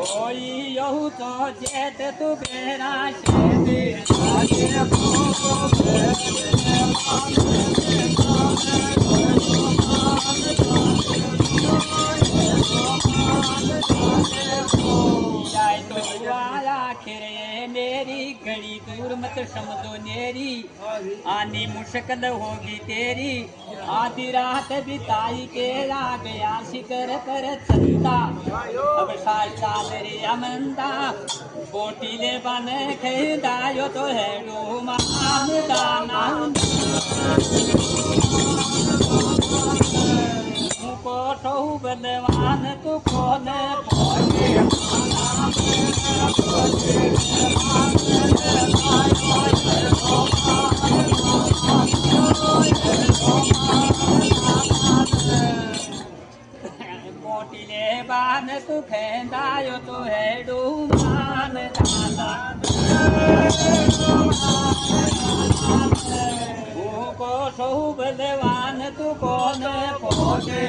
कोई यहू तो जेत तू बेरा शेदे आगे आखिर मेरी घड़ी दूर मत समझो नेरी आनी मुश्किल होगी तेरी आधी रात बिताई के आ गया शिकर पर चंदा अब साल साल रे अमंदा बोटीले बन खेदायो तो है मान दाना को बलवान तू कौन मोटीले बान तू खेदायो तो है डूमान दादा को सौ बलवान तू कौन पोगे